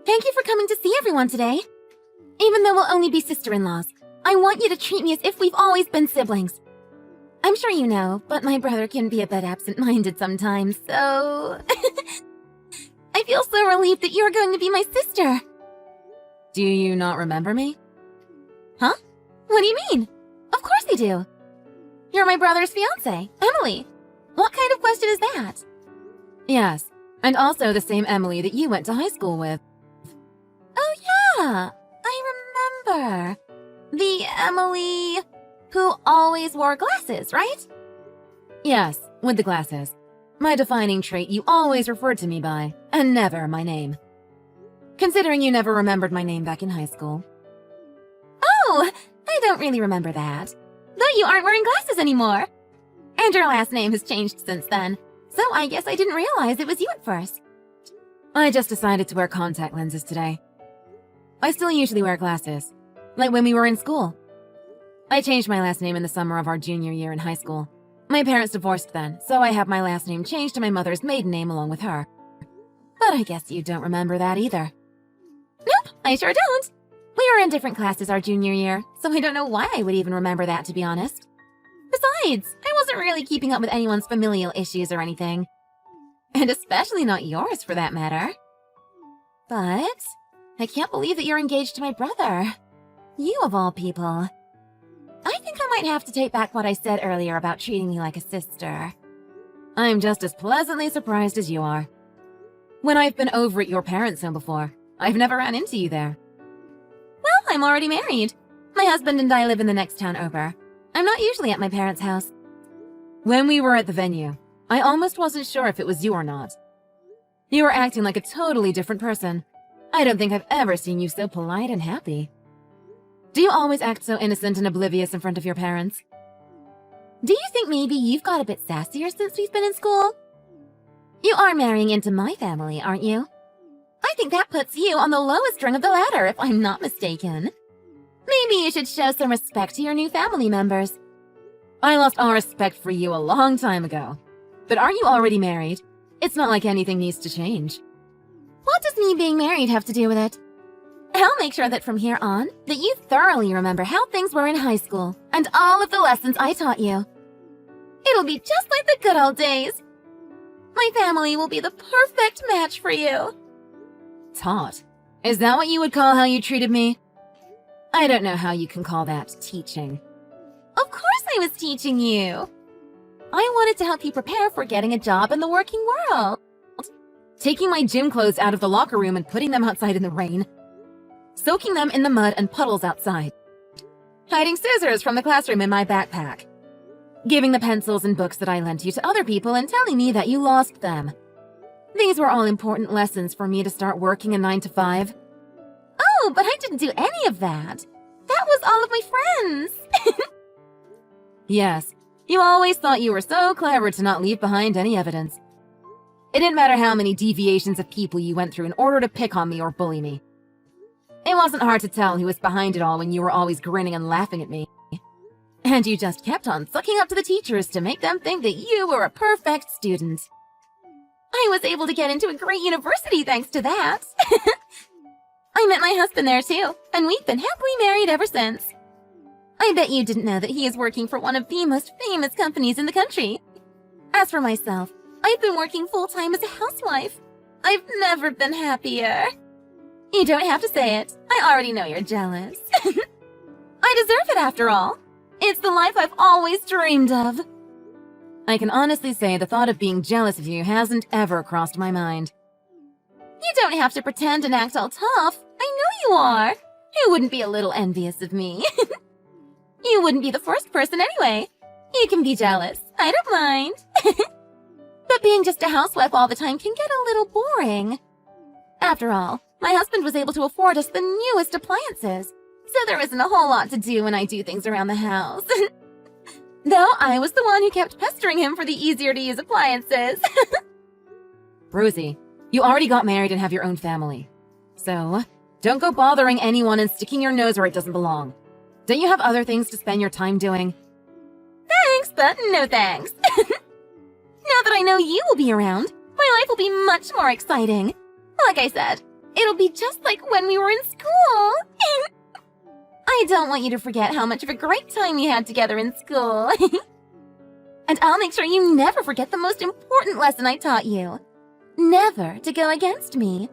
Thank you for coming to see everyone today. Even though we'll only be sister-in-laws, I want you to treat me as if we've always been siblings. I'm sure you know, but my brother can be a bit absent-minded sometimes, so... I feel so relieved that you're going to be my sister. Do you not remember me? Huh? What do you mean? Of course I do. You're my brother's fiancée, Emily. What kind of question is that? Yes, and also the same Emily that you went to high school with. Oh yeah, I remember. The Emily who always wore glasses, right? Yes, with the glasses. My defining trait you always referred to me by, and never my name. Considering you never remembered my name back in high school. Oh, I don't really remember that. Though you aren't wearing glasses anymore. And your last name has changed since then, so I guess I didn't realize it was you at first. I just decided to wear contact lenses today. I still usually wear glasses, like when we were in school. I changed my last name in the summer of our junior year in high school. My parents divorced then, so I have my last name changed to my mother's maiden name along with her. But I guess you don't remember that either. Nope, I sure don't. We were in different classes our junior year, so I don't know why I would even remember that, to be honest. Besides, I wasn't really keeping up with anyone's familial issues or anything. And especially not yours, for that matter. But I can't believe that you're engaged to my brother. You of all people. I think I might have to take back what I said earlier about treating you like a sister. I'm just as pleasantly surprised as you are. When I've been over at your parents' home before, I've never ran into you there. Well, I'm already married. My husband and I live in the next town over. I'm not usually at my parents' house. When we were at the venue, I almost wasn't sure if it was you or not. You were acting like a totally different person. I don't think I've ever seen you so polite and happy. Do you always act so innocent and oblivious in front of your parents? Do you think maybe you've got a bit sassier since we've been in school? You are marrying into my family, aren't you? I think that puts you on the lowest rung of the ladder, if I'm not mistaken. Maybe you should show some respect to your new family members. I lost all respect for you a long time ago. But are you already married? It's not like anything needs to change. What does me being married have to do with it? I'll make sure that from here on, that you thoroughly remember how things were in high school and all of the lessons I taught you. It'll be just like the good old days. My family will be the perfect match for you. Taught? Is that what you would call how you treated me? I don't know how you can call that teaching. Of course I was teaching you. I wanted to help you prepare for getting a job in the working world. Taking my gym clothes out of the locker room and putting them outside in the rain. Soaking them in the mud and puddles outside. Hiding scissors from the classroom in my backpack. Giving the pencils and books that I lent you to other people and telling me that you lost them. These were all important lessons for me to start working a 9-to-5. Oh, but I didn't do any of that. That was all of my friends. Yes, you always thought you were so clever to not leave behind any evidence. It didn't matter how many deviations of people you went through in order to pick on me or bully me. It wasn't hard to tell who was behind it all when you were always grinning and laughing at me. And you just kept on sucking up to the teachers to make them think that you were a perfect student. I was able to get into a great university thanks to that. I met my husband there too, and we've been happily married ever since. I bet you didn't know that he is working for one of the most famous companies in the country. As for myself, I've been working full-time as a housewife. I've never been happier. You don't have to say it. I already know you're jealous. I deserve it after all. It's the life I've always dreamed of. I can honestly say the thought of being jealous of you hasn't ever crossed my mind. You don't have to pretend and act all tough. I know you are. Who wouldn't be a little envious of me? You wouldn't be the first person anyway. You can be jealous. I don't mind. But being just a housewife all the time can get a little boring. After all, my husband was able to afford us the newest appliances, so there isn't a whole lot to do when I do things around the house. Though I was the one who kept pestering him for the easier-to-use appliances. Rosie, you already got married and have your own family. So, don't go bothering anyone and sticking your nose where it doesn't belong. Don't you have other things to spend your time doing? Thanks, but no thanks. Now that I know you will be around, my life will be much more exciting. Like I said, It'll be just like when we were in school. I don't want you to forget how much of a great time we had together in school. And I'll make sure you never forget the most important lesson I taught you. Never to go against me.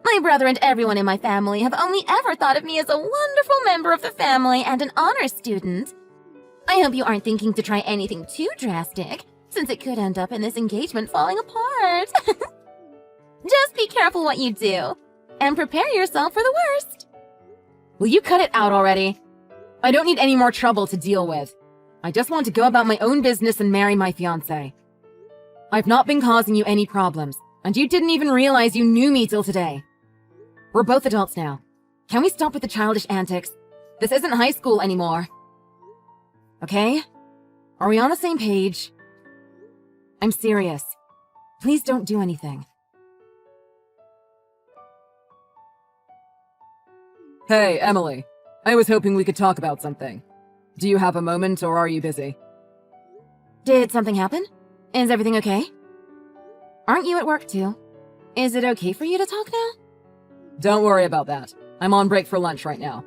My brother and everyone in my family have only ever thought of me as a wonderful member of the family and an honor student. I hope you aren't thinking to try anything too drastic, since it could end up in this engagement falling apart. Just be careful what you do, and prepare yourself for the worst. Will you cut it out already? I don't need any more trouble to deal with. I just want to go about my own business and marry my fiancé. I've not been causing you any problems, and you didn't even realize you knew me till today. We're both adults now. Can we stop with the childish antics? This isn't high school anymore. Okay? Are we on the same page? I'm serious. Please don't do anything. Hey, Emily. I was hoping we could talk about something. Do you have a moment, or are you busy? Did something happen? Is everything okay? Aren't you at work too? Is it okay for you to talk now? Don't worry about that. I'm on break for lunch right now.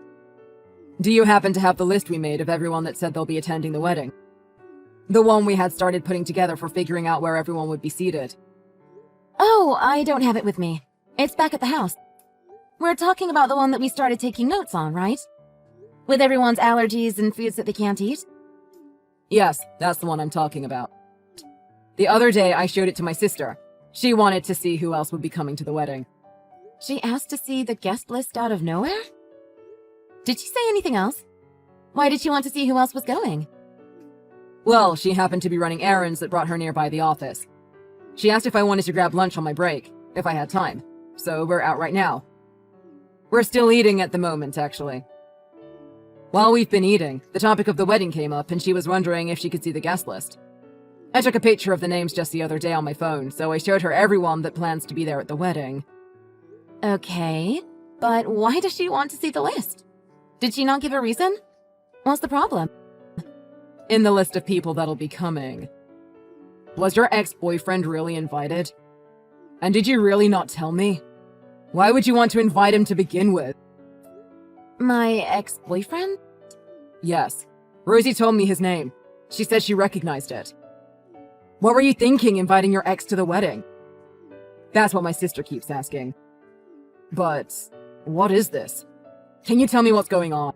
Do you happen to have the list we made of everyone that said they'll be attending the wedding? The one we had started putting together for figuring out where everyone would be seated. Oh, I don't have it with me. It's back at the house. We're talking about the one that we started taking notes on, right? With everyone's allergies and foods that they can't eat? Yes, that's the one I'm talking about. The other day, I showed it to my sister. She wanted to see who else would be coming to the wedding. She asked to see the guest list out of nowhere? Did she say anything else? Why did she want to see who else was going? Well, she happened to be running errands that brought her nearby the office. She asked if I wanted to grab lunch on my break, if I had time. So we're out right now. We're still eating at the moment, actually. While we've been eating, the topic of the wedding came up and she was wondering if she could see the guest list. I took a picture of the names just the other day on my phone, so I showed her everyone that plans to be there at the wedding. Okay, but why does she want to see the list? Did she not give a reason? What's the problem? In the list of people that'll be coming. Was your ex-boyfriend really invited? And did you really not tell me? Why would you want to invite him to begin with? My ex-boyfriend? Yes. Rosie told me his name. She said she recognized it. What were you thinking inviting your ex to the wedding? That's what my sister keeps asking. But what is this? Can you tell me what's going on?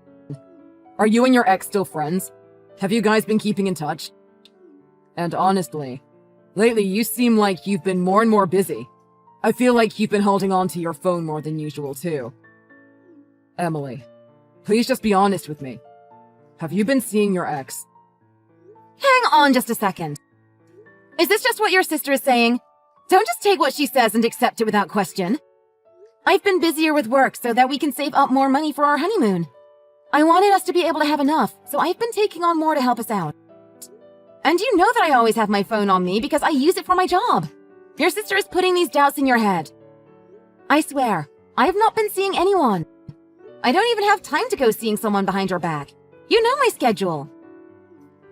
Are you and your ex still friends? Have you guys been keeping in touch? And honestly, lately you seem like you've been more and more busy. I feel like you've been holding on to your phone more than usual too. Emily, please just be honest with me. Have you been seeing your ex? Hang on just a second. Is this just what your sister is saying? Don't just take what she says and accept it without question. I've been busier with work so that we can save up more money for our honeymoon. I wanted us to be able to have enough, so I've been taking on more to help us out. And you know that I always have my phone on me because I use it for my job. Your sister is putting these doubts in your head. I swear, I have not been seeing anyone. I don't even have time to go seeing someone behind your back. You know my schedule.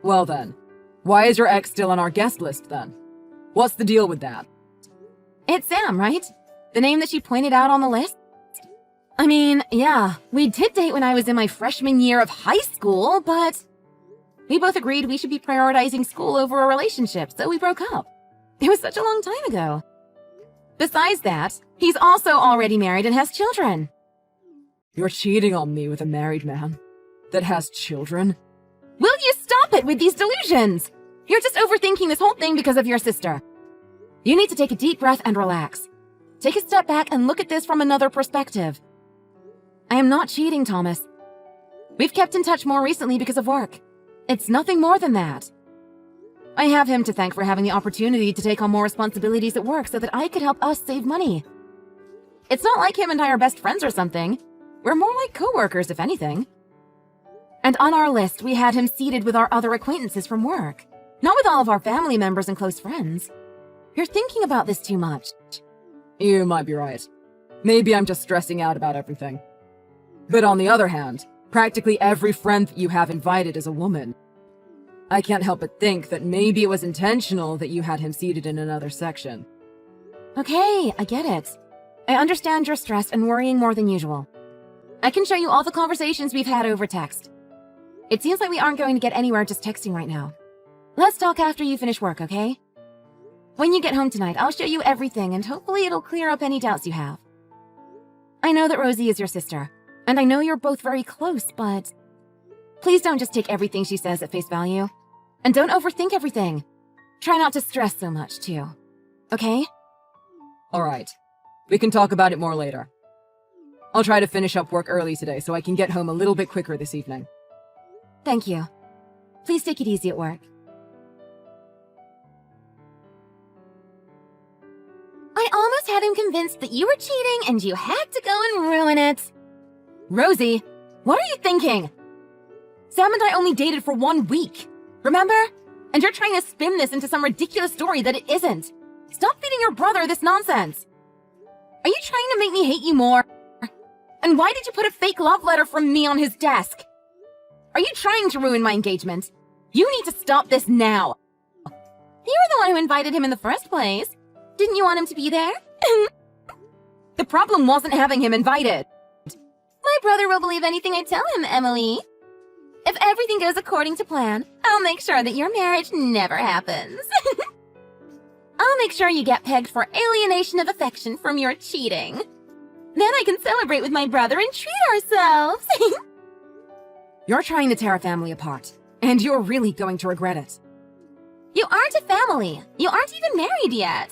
Well then, why is your ex still on our guest list then? What's the deal with that? It's Sam, right? The name that she pointed out on the list? I mean, yeah, we did date when I was in my freshman year of high school, but we both agreed we should be prioritizing school over a relationship, so we broke up. It was such a long time ago. Besides that, he's also already married and has children. You're cheating on me with a married man that has children? Will you stop it with these delusions? You're just overthinking this whole thing because of your sister. You need to take a deep breath and relax. Take a step back and look at this from another perspective. I am not cheating, Thomas. We've kept in touch more recently because of work. It's nothing more than that. I have him to thank for having the opportunity to take on more responsibilities at work so that I could help us save money. It's not like him and I are best friends or something. We're more like co-workers, if anything. And on our list, we had him seated with our other acquaintances from work, not with all of our family members and close friends. You're thinking about this too much. You might be right. Maybe I'm just stressing out about everything. But on the other hand, practically every friend that you have invited is a woman. I can't help but think that maybe it was intentional that you had him seated in another section. Okay, I get it. I understand you're stressed and worrying more than usual. I can show you all the conversations we've had over text. It seems like we aren't going to get anywhere just texting right now. Let's talk after you finish work, okay? When you get home tonight, I'll show you everything and hopefully it'll clear up any doubts you have. I know that Rosie is your sister, and I know you're both very close, but please don't just take everything she says at face value. And don't overthink everything. Try not to stress so much, too. Okay? Alright. We can talk about it more later. I'll try to finish up work early today so I can get home a little bit quicker this evening. Thank you. Please take it easy at work. I almost had him convinced that you were cheating and you had to go and ruin it. Rosie, what are you thinking? Sam and I only dated for 1 week. Remember? And you're trying to spin this into some ridiculous story that it isn't. Stop feeding your brother this nonsense. Are you trying to make me hate you more? And why did you put a fake love letter from me on his desk? Are you trying to ruin my engagement? You need to stop this now. You were the one who invited him in the first place. Didn't you want him to be there? The problem wasn't having him invited. My brother will believe anything I tell him, Emily. If everything goes according to plan, I'll make sure that your marriage never happens. I'll make sure you get pegged for alienation of affection from your cheating. Then I can celebrate with my brother and treat ourselves. You're trying to tear a family apart, and you're really going to regret it. You aren't a family. You aren't even married yet.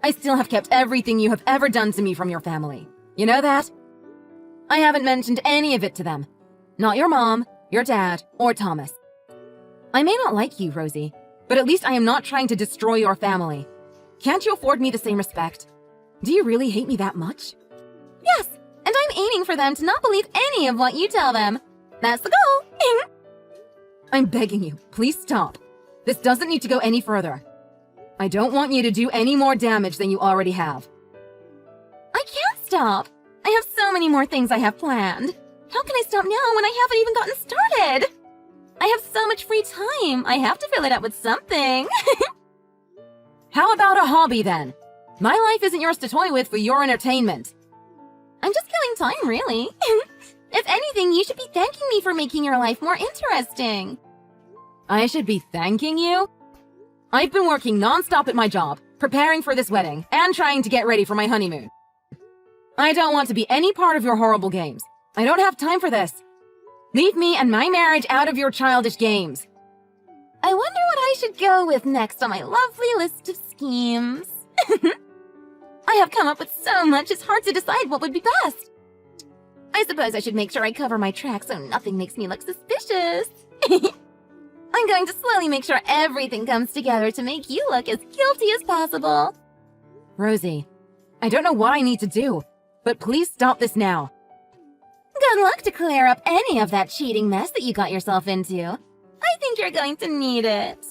I still have kept everything you have ever done to me from your family. You know that? I haven't mentioned any of it to them. Not your mom, your dad, or Thomas. I may not like you, Rosie, but at least I am not trying to destroy your family. Can't you afford me the same respect? Do you really hate me that much? Yes, and I'm aiming for them to not believe any of what you tell them. That's the goal. I'm begging you, please stop. This doesn't need to go any further. I don't want you to do any more damage than you already have. I can't stop. I have so many more things I have planned. How can I stop now when I haven't even gotten started? I have so much free time. I have to fill it up with something. How about a hobby then? My life isn't yours to toy with for your entertainment. I'm just killing time, really. If anything, you should be thanking me for making your life more interesting. I should be thanking you? I've been working non-stop at my job, preparing for this wedding, and trying to get ready for my honeymoon. I don't want to be any part of your horrible games. I don't have time for this. Leave me and my marriage out of your childish games. I wonder what I should go with next on my lovely list of schemes. I have come up with so much, it's hard to decide what would be best. I suppose I should make sure I cover my tracks so nothing makes me look suspicious. I'm going to slowly make sure everything comes together to make you look as guilty as possible. Rosie, I don't know what I need to do, but please stop this now. Good luck to clear up any of that cheating mess that you got yourself into. I think you're going to need it.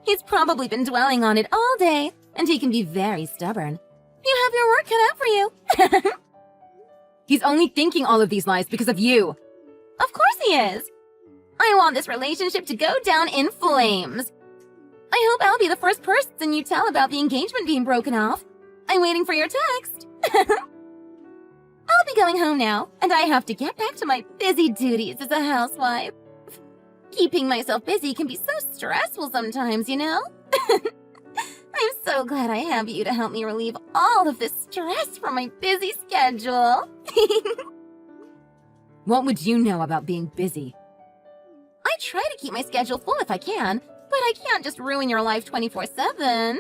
He's probably been dwelling on it all day, and he can be very stubborn. You have your work cut out for you. He's only thinking all of these lies because of you. Of course he is. I want this relationship to go down in flames. I hope I'll be the first person you tell about the engagement being broken off. I'm waiting for your text. I'll be going home now, and I have to get back to my busy duties as a housewife. Keeping myself busy can be so stressful sometimes, you know? I'm so glad I have you to help me relieve all of this stress from my busy schedule. What would you know about being busy? I try to keep my schedule full if I can, but I can't just ruin your life 24/7.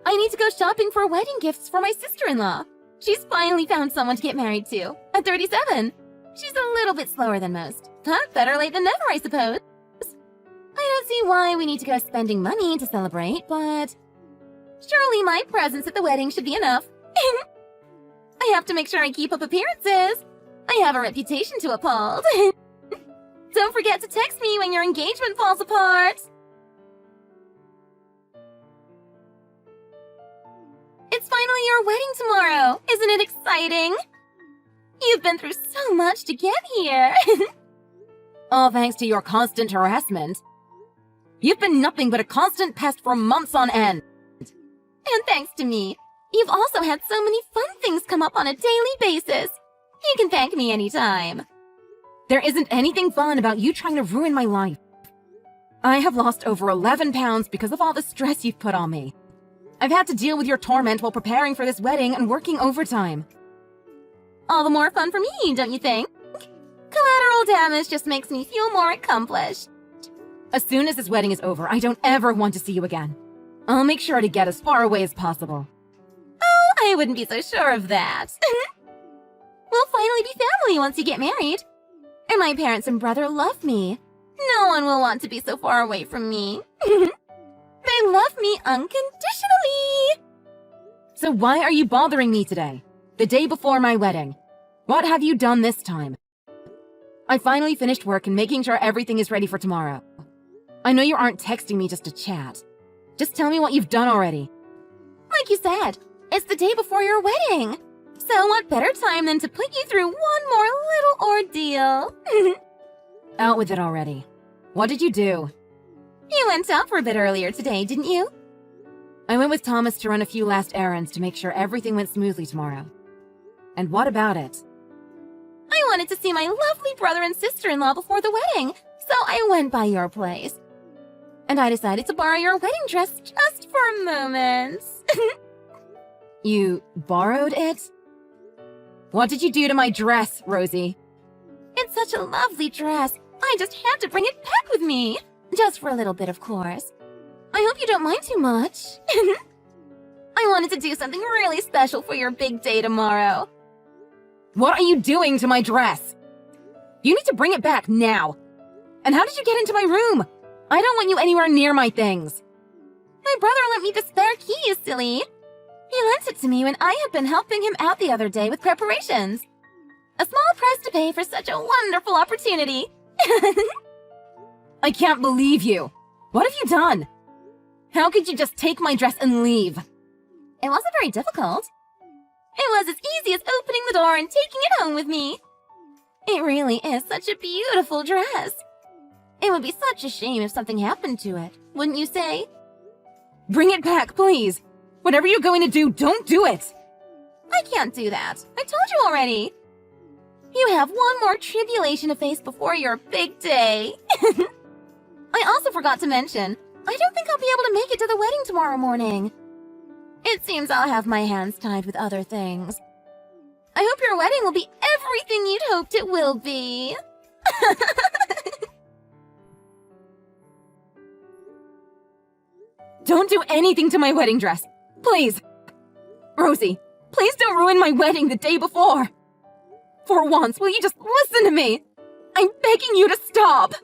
I need to go shopping for wedding gifts for my sister-in-law. She's finally found someone to get married to, at 37. She's a little bit slower than most, but better late than never, I suppose. I don't see why we need to go spending money to celebrate, but surely my presence at the wedding should be enough. I have to make sure I keep up appearances. I have a reputation to uphold. Don't forget to text me when your engagement falls apart. It's finally your wedding tomorrow. Isn't it exciting? You've been through so much to get here. All thanks to your constant harassment. You've been nothing but a constant pest for months on end. And thanks to me, You've also had so many fun things come up on a daily basis. You can thank me anytime. There isn't anything fun about you trying to ruin my life. I have lost over 11 pounds because of all the stress you've put on me. I've had to deal with your torment while preparing for this wedding and working overtime. All the more fun for me, don't you think? Collateral damage just makes me feel more accomplished. As soon as this wedding is over, I don't ever want to see you again. I'll make sure to get as far away as possible. Oh, I wouldn't be so sure of that. We'll finally be family once you get married. And my parents and brother love me. No one will want to be so far away from me. They love me unconditionally. So why are you bothering me today? The day before my wedding. What have you done this time? I finally finished work and making sure everything is ready for tomorrow. I know you aren't texting me just to chat. Just tell me what you've done already. Like you said, it's the day before your wedding. So what better time than to put you through one more little ordeal? Out with it already. What did you do? You went out for a bit earlier today, didn't you? I went with Thomas to run a few last errands to make sure everything went smoothly tomorrow. And what about it? I wanted to see my lovely brother and sister-in-law before the wedding, so I went by your place. And I decided to borrow your wedding dress just for a moment. You borrowed it? What did you do to my dress, Rosie? It's such a lovely dress. I just had to bring it back with me. Just for a little bit, of course. I hope you don't mind too much. I wanted to do something really special for your big day tomorrow. What are you doing to my dress? You need to bring it back now. And how did you get into my room? I don't want you anywhere near my things. My brother lent me the spare key, you silly. He lent it to me when I had been helping him out the other day with preparations. A small price to pay for such a wonderful opportunity. I can't believe you. What have you done? How could you just take my dress and leave? It wasn't very difficult. It was as easy as opening the door and taking it home with me. It really is such a beautiful dress. It would be such a shame if something happened to it, wouldn't you say? Bring it back, please. Whatever you're going to do, don't do it. I can't do that. I told you already. You have one more tribulation to face before your big day. I also forgot to mention, I don't think I'll be able to make it to the wedding tomorrow morning. It seems I'll have my hands tied with other things. I hope your wedding will be everything you'd hoped it will be. Don't do anything to my wedding dress. Please. Rosie, please don't ruin my wedding the day before. For once, will you just listen to me? I'm begging you to stop.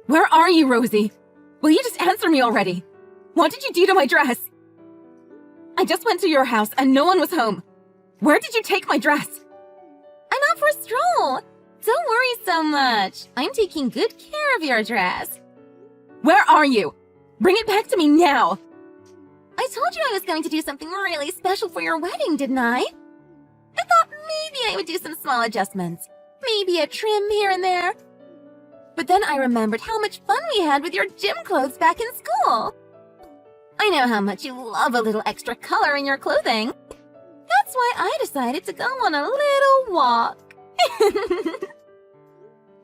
Where are you, Rosie? Will you just answer me already? What did you do to my dress? I just went to your house and no one was home. Where did you take my dress? I'm out for a stroll. Don't worry so much. I'm taking good care of your dress. Where are you? Bring it back to me now. I told you I was going to do something really special for your wedding, didn't I? I thought maybe I would do some small adjustments. Maybe a trim here and there. But then I remembered how much fun we had with your gym clothes back in school. I know how much you love a little extra color in your clothing. That's why I decided to go on a little walk.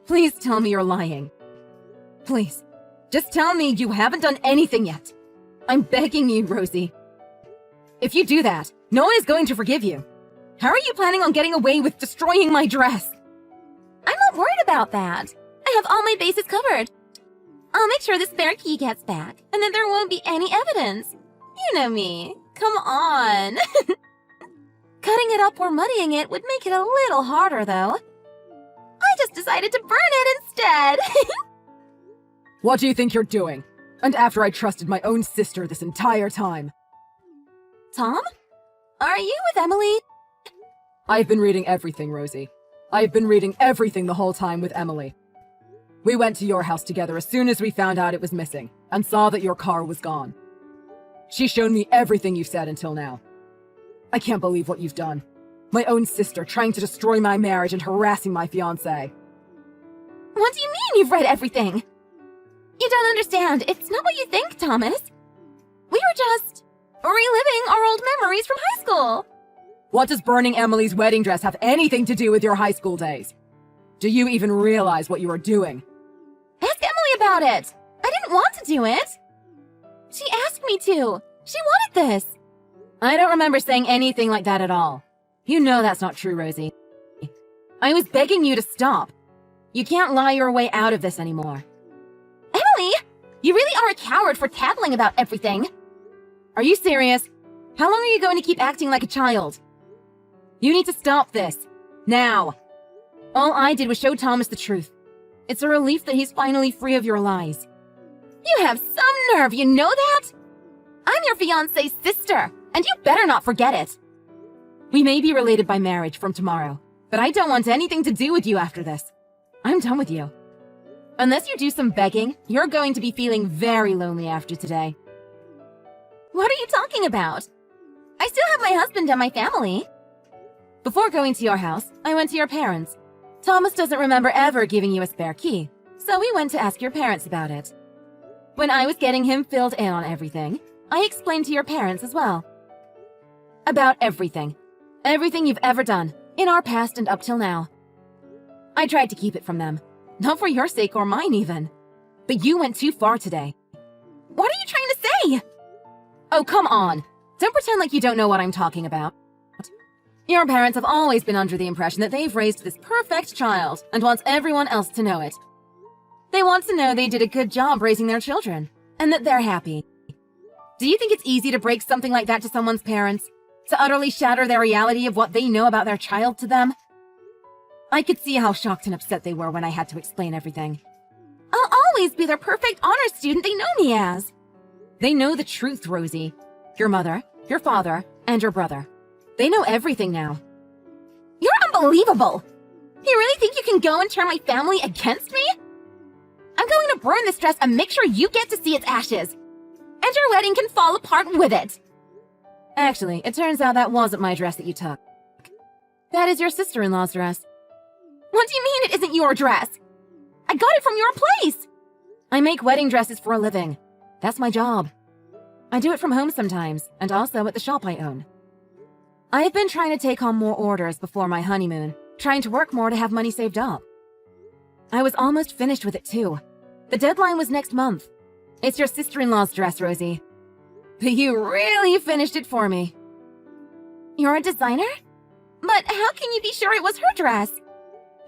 Please tell me you're lying. Please, just tell me you haven't done anything yet. I'm begging you, Rosie. If you do that, no one is going to forgive you. How are you planning on getting away with destroying my dress? I'm not worried about that. I have all my bases covered. I'll make sure the spare key gets back, and then there won't be any evidence. You know me. Come on. Cutting it up or muddying it would make it a little harder, though. I just decided to burn it instead. What do you think you're doing? And after I trusted my own sister this entire time. Tom? Are you with Emily? I've been reading everything, Rosie. I've been reading everything the whole time with Emily. We went to your house together as soon as we found out it was missing, and saw that your car was gone. She's shown me everything you've said until now. I can't believe what you've done. My own sister trying to destroy my marriage and harassing my fiancé. What do you mean you've read everything? You don't understand. It's not what you think, Thomas. We were just reliving our old memories from high school. What does burning Emily's wedding dress have anything to do with your high school days? Do you even realize what you are doing? Ask Emily about it. I didn't want to do it. She asked me to. She wanted this. I don't remember saying anything like that at all. You know that's not true, Rosie. I was begging you to stop. You can't lie your way out of this anymore. Emily, you really are a coward for tattling about everything. Are you serious? How long are you going to keep acting like a child? You need to stop this. Now. All I did was show Thomas the truth. It's a relief that he's finally free of your lies. You have some nerve, you know that? I'm your fiancé's sister, and you better not forget it. We may be related by marriage from tomorrow, but I don't want anything to do with you after this. I'm done with you. Unless you do some begging, you're going to be feeling very lonely after today. What are you talking about? I still have my husband and my family. Before going to your house, I went to your parents. Thomas doesn't remember ever giving you a spare key, so we went to ask your parents about it. When I was getting him filled in on everything, I explained to your parents as well. About everything. Everything you've ever done, in our past and up till now. I tried to keep it from them. Not for your sake or mine even. But you went too far today. What are you trying to say? Oh, come on. Don't pretend like you don't know what I'm talking about. Your parents have always been under the impression that they've raised this perfect child and wants everyone else to know it. They want to know they did a good job raising their children, and that they're happy. Do you think it's easy to break something like that to someone's parents? To utterly shatter their reality of what they know about their child to them? I could see how shocked and upset they were when I had to explain everything. I'll always be their perfect honor student they know me as. They know the truth, Rosie. Your mother, your father, and your brother. They know everything now. You're unbelievable! You really think you can go and turn my family against me? I'm going to burn this dress and make sure you get to see its ashes. And your wedding can fall apart with it. Actually, it turns out that wasn't my dress that you took. That is your sister-in-law's dress. What do you mean it isn't your dress? I got it from your place! I make wedding dresses for a living. That's my job. I do it from home sometimes, and also at the shop I own. I've been trying to take on more orders before my honeymoon, trying to work more to have money saved up. I was almost finished with it too. The deadline was next month. It's your sister-in-law's dress, Rosie. But you really finished it for me. You're a designer? But how can you be sure it was her dress?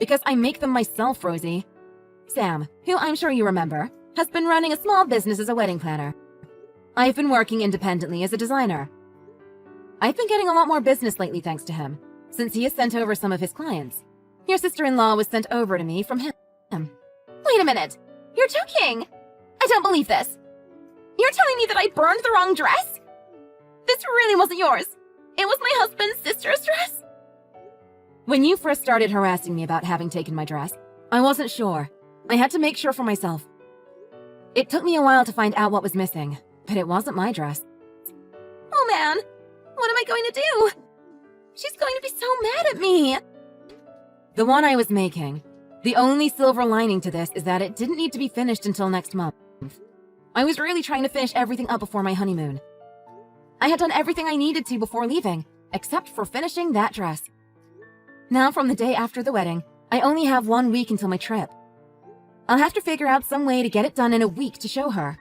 Because I make them myself, Rosie. Sam, who I'm sure you remember, has been running a small business as a wedding planner. I've been working independently as a designer. I've been getting a lot more business lately thanks to him, since he has sent over some of his clients. Your sister-in-law was sent over to me from him. Wait a minute. You're joking. I don't believe this. You're telling me that I burned the wrong dress? This really wasn't yours. It was my husband's sister's dress? When you first started harassing me about having taken my dress, I wasn't sure. I had to make sure for myself. It took me a while to find out what was missing, but it wasn't my dress. Oh man, what am I going to do? She's going to be so mad at me. The one I was making. The only silver lining to this is that it didn't need to be finished until next month. I was really trying to finish everything up before my honeymoon. I had done everything I needed to before leaving, except for finishing that dress. Now, from the day after the wedding, I only have 1 week until my trip. I'll have to figure out some way to get it done in a week to show her.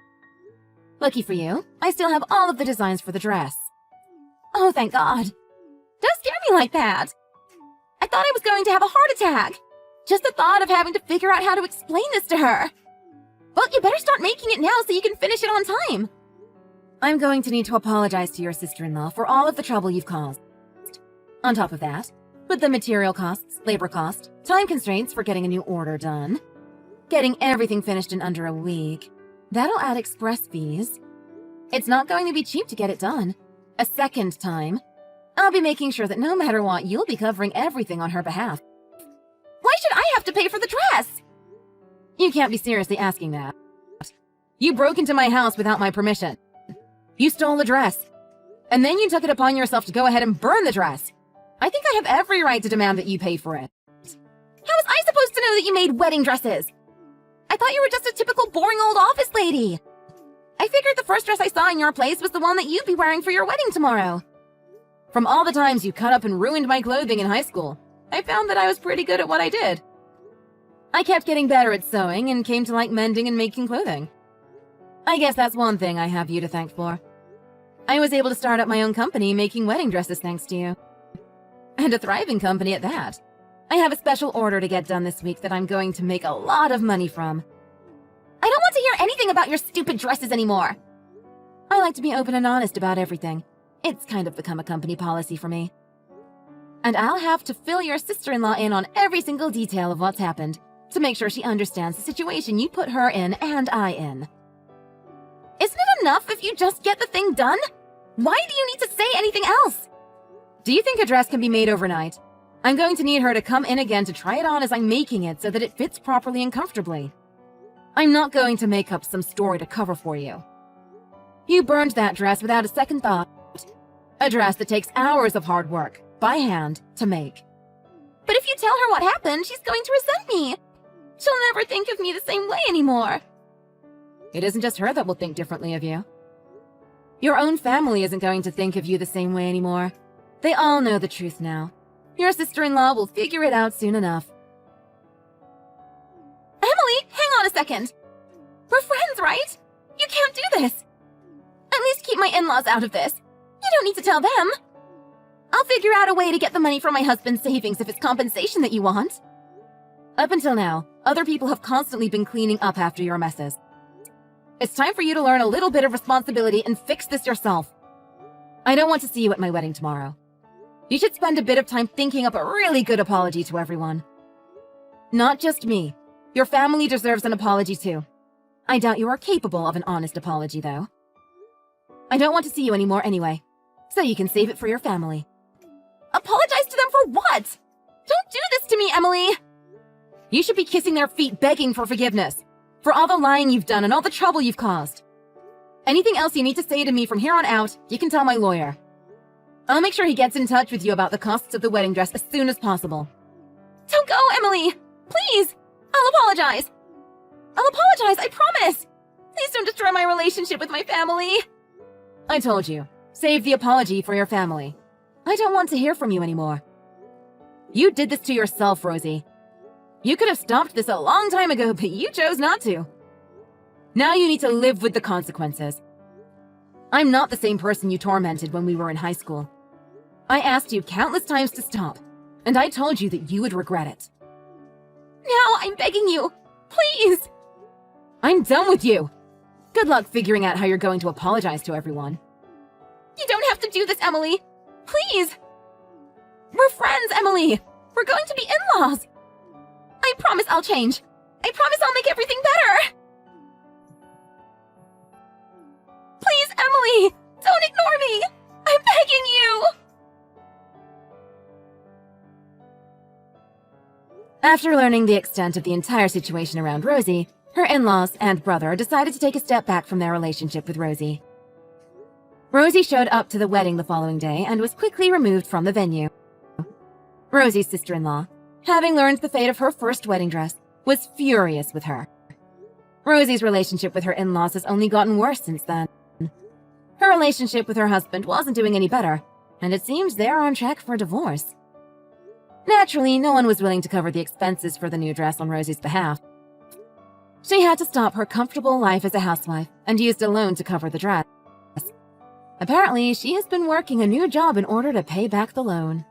Lucky for you, I still have all of the designs for the dress. Oh, thank God. Don't scare me like that. I thought I was going to have a heart attack. Just the thought of having to figure out how to explain this to her. But you better start making it now so you can finish it on time. I'm going to need to apologize to your sister-in-law for all of the trouble you've caused. On top of that, with the material costs, labor cost, time constraints for getting a new order done, getting everything finished in under a week, that'll add express fees. It's not going to be cheap to get it done. A second time, I'll be making sure that no matter what, you'll be covering everything on her behalf. Why should I have to pay for the dress? You can't be seriously asking that. You broke into my house without my permission. You stole the dress. And then you took it upon yourself to go ahead and burn the dress. I think I have every right to demand that you pay for it. How was I supposed to know that you made wedding dresses? I thought you were just a typical boring old office lady. I figured the first dress I saw in your place was the one that you'd be wearing for your wedding tomorrow. From all the times you cut up and ruined my clothing in high school, I found that I was pretty good at what I did. I kept getting better at sewing and came to like mending and making clothing. I guess that's one thing I have you to thank for. I was able to start up my own company making wedding dresses thanks to you. And a thriving company at that. I have a special order to get done this week that I'm going to make a lot of money from. I don't want to hear anything about your stupid dresses anymore. I like to be open and honest about everything. It's kind of become a company policy for me. And I'll have to fill your sister-in-law in on every single detail of what's happened to make sure she understands the situation you put her in and I in. Isn't it enough if you just get the thing done? Why do you need to say anything else? Do you think a dress can be made overnight? I'm going to need her to come in again to try it on as I'm making it so that it fits properly and comfortably. I'm not going to make up some story to cover for you. You burned that dress without a second thought. A dress that takes hours of hard work, by hand, to make. But if you tell her what happened, she's going to resent me. She'll never think of me the same way anymore. It isn't just her that will think differently of you. Your own family isn't going to think of you the same way anymore. They all know the truth now. Your sister-in-law will figure it out soon enough. Emily, hang on a second. We're friends, right? You can't do this. At least keep my in-laws out of this. You don't need to tell them. I'll figure out a way to get the money from my husband's savings if it's compensation that you want. Up until now, other people have constantly been cleaning up after your messes. It's time for you to learn a little bit of responsibility and fix this yourself. I don't want to see you at my wedding tomorrow. You should spend a bit of time thinking up a really good apology to everyone. Not just me. Your family deserves an apology too. I doubt you are capable of an honest apology, though. I don't want to see you anymore anyway, so you can save it for your family. Apologize to them for what? Don't do this to me, Emily! You should be kissing their feet begging for forgiveness. For all the lying you've done and all the trouble you've caused. Anything else you need to say to me from here on out, you can tell my lawyer. I'll make sure he gets in touch with you about the costs of the wedding dress as soon as possible. Don't go, Emily! Please! I'll apologize! I'll apologize, I promise! Please don't destroy my relationship with my family! I told you, save the apology for your family. I don't want to hear from you anymore. You did this to yourself, Rosie. You could have stopped this a long time ago, but you chose not to. Now you need to live with the consequences. I'm not the same person you tormented when we were in high school. I asked you countless times to stop, and I told you that you would regret it. Now I'm begging you, please! I'm done with you! Good luck figuring out how you're going to apologize to everyone. You don't have to do this, Emily! Please! We're friends, Emily! We're going to be in-laws! I promise I'll change! I promise I'll make everything better! Please, Emily! Don't ignore me! I'm begging you! After learning the extent of the entire situation around Rosie, her in-laws and brother decided to take a step back from their relationship with Rosie. Rosie showed up to the wedding the following day and was quickly removed from the venue. Rosie's sister-in-law, having learned the fate of her first wedding dress, was furious with her. Rosie's relationship with her in-laws has only gotten worse since then. Her relationship with her husband wasn't doing any better, and it seems they're on track for a divorce. Naturally, no one was willing to cover the expenses for the new dress on Rosie's behalf. She had to stop her comfortable life as a housewife and used a loan to cover the dress. Apparently, she has been working a new job in order to pay back the loan.